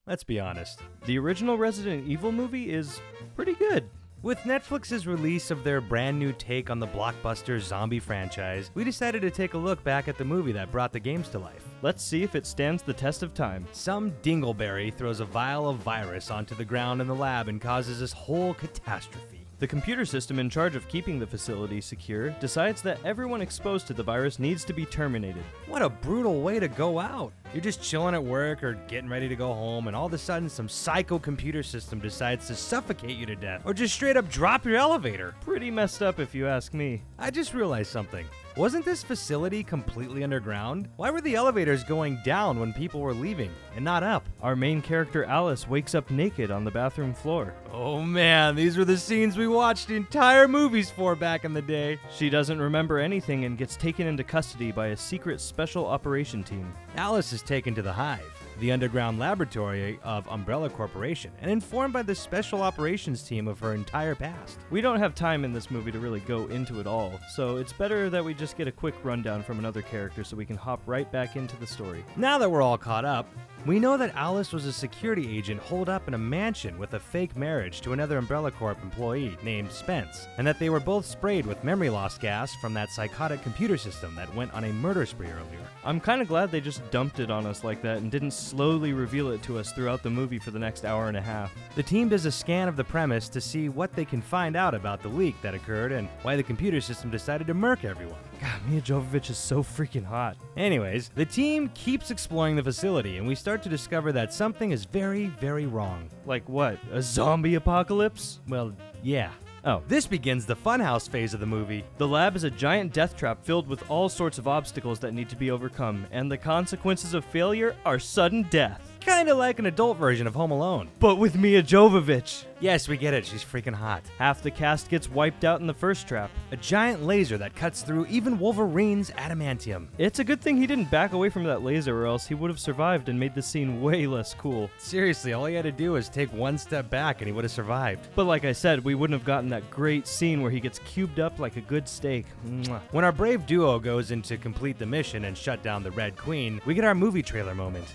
let's be honest. The original Resident Evil movie is pretty good. With Netflix's release of their brand new take on the blockbuster zombie franchise, we decided to take a look back at the movie that brought the games to life. Let's see if it stands the test of time. Some dingleberry throws a vial of virus onto the ground in the lab and causes this whole catastrophe. The computer system in charge of keeping the facility secure decides that everyone exposed to the virus needs to be terminated. What a brutal way to go out. You're just chilling at work or getting ready to go home, and all of a sudden some psycho computer system decides to suffocate you to death or just straight up drop your elevator. Pretty messed up if you ask me. I just realized something. Wasn't this facility completely underground? Why were the elevators going down when people were leaving and not up? Our main character Alice wakes up naked on the bathroom floor. Oh man, these were the scenes we watched entire movies for back in the day. She doesn't remember anything and gets taken into custody by a secret special operation team. Alice is taken to the Hive, the underground laboratory of Umbrella Corporation, and informed by the special operations team of her entire past. We don't have time in this movie to really go into it all, so it's better that we just get a quick rundown from another character so we can hop right back into the story. Now that we're all caught up, we know that Alice was a security agent holed up in a mansion with a fake marriage to another Umbrella Corp employee named Spence, and that they were both sprayed with memory loss gas from that psychotic computer system that went on a murder spree earlier. I'm kind of glad they just dumped it on us like that and didn't slowly reveal it to us throughout the movie for the next hour and a half. The team does a scan of the premise to see what they can find out about the leak that occurred and why the computer system decided to murk everyone. God, Mia Jovovich is so freaking hot. Anyways, the team keeps exploring the facility, and we start to discover that something is very, very wrong. Like what? A zombie apocalypse? Well, yeah. Oh. This begins the funhouse phase of the movie. The lab is a giant death trap filled with all sorts of obstacles that need to be overcome, and the consequences of failure are sudden death. Kinda like an adult version of Home Alone. But with Mia Jovovich. Yes, we get it, she's freaking hot. Half the cast gets wiped out in the first trap. A giant laser that cuts through even Wolverine's adamantium. It's a good thing he didn't back away from that laser, or else he would have survived and made the scene way less cool. Seriously, all he had to do was take one step back and he would have survived. But like I said, we wouldn't have gotten that great scene where he gets cubed up like a good steak. Mwah. When our brave duo goes in to complete the mission and shut down the Red Queen, we get our movie trailer moment.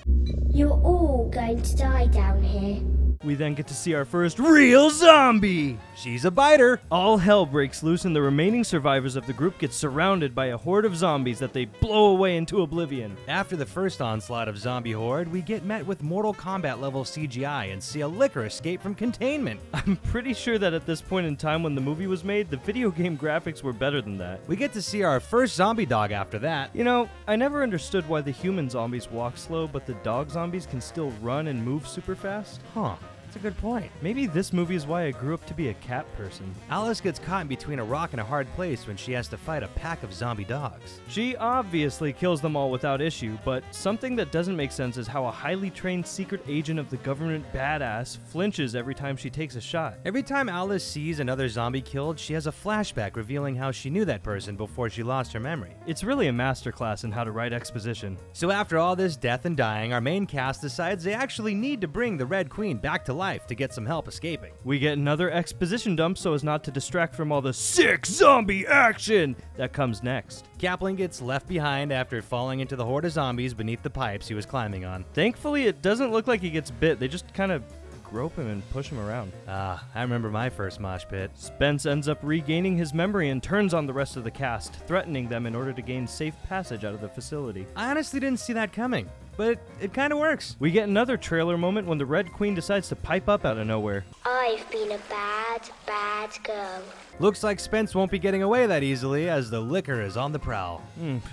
You're all going to die down here. We then get to see our first real zombie! She's a biter! All hell breaks loose and the remaining survivors of the group get surrounded by a horde of zombies that they blow away into oblivion. After the first onslaught of zombie horde, we get met with Mortal Kombat level CGI and see a licker escape from containment. I'm pretty sure that at this point in time when the movie was made, the video game graphics were better than that. We get to see our first zombie dog after that. You know, I never understood why the human zombies walk slow, but the dog zombies can still run and move super fast. Huh. That's a good point. Maybe this movie is why I grew up to be a cat person. Alice gets caught in between a rock and a hard place when she has to fight a pack of zombie dogs. She obviously kills them all without issue, but something that doesn't make sense is how a highly trained secret agent of the government badass flinches every time she takes a shot. Every time Alice sees another zombie killed, she has a flashback revealing how she knew that person before she lost her memory. It's really a masterclass in how to write exposition. So after all this death and dying, our main cast decides they actually need to bring the Red Queen back to life to get some help escaping. We get another exposition dump so as not to distract from all the sick zombie action that comes next. Kaplan gets left behind after falling into the horde of zombies beneath the pipes he was climbing on. Thankfully, it doesn't look like he gets bit. They just kind of grope him and push him around. I remember my first mosh pit. Spence ends up regaining his memory and turns on the rest of the cast, threatening them in order to gain safe passage out of the facility. I honestly didn't see that coming, but it kind of works. We get another trailer moment when the Red Queen decides to pipe up out of nowhere. I've been a bad, bad girl. Looks like Spence won't be getting away that easily as the licker is on the prowl.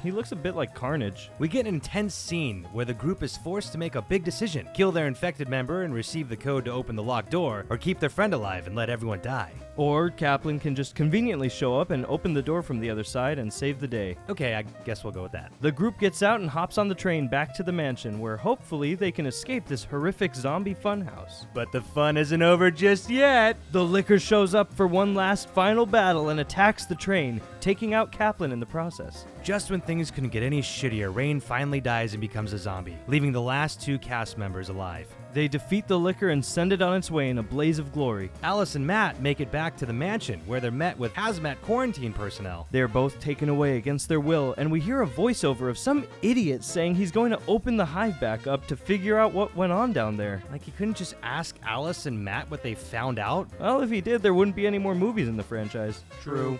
He looks a bit like Carnage. We get an intense scene where the group is forced to make a big decision. Kill their infected member and receive the code to open the locked door, or keep their friend alive and let everyone die. Or Kaplan can just conveniently show up and open the door from the other side and save the day. Okay, I guess we'll go with that. The group gets out and hops on the train back to the mansion where hopefully they can escape this horrific zombie funhouse. But the fun isn't over just yet. The licker shows up for one last final battle and attacks the train, taking out Kaplan in the process. Just when things couldn't get any shittier, Rain finally dies and becomes a zombie, leaving the last two cast members alive. They defeat the Licker and send it on its way in a blaze of glory. Alice and Matt make it back to the mansion, where they're met with hazmat quarantine personnel. They are both taken away against their will, and we hear a voiceover of some idiot saying he's going to open the hive back up to figure out what went on down there. Like, he couldn't just ask Alice and Matt what they found out? Well, if he did, there wouldn't be any more movies in the franchise. True.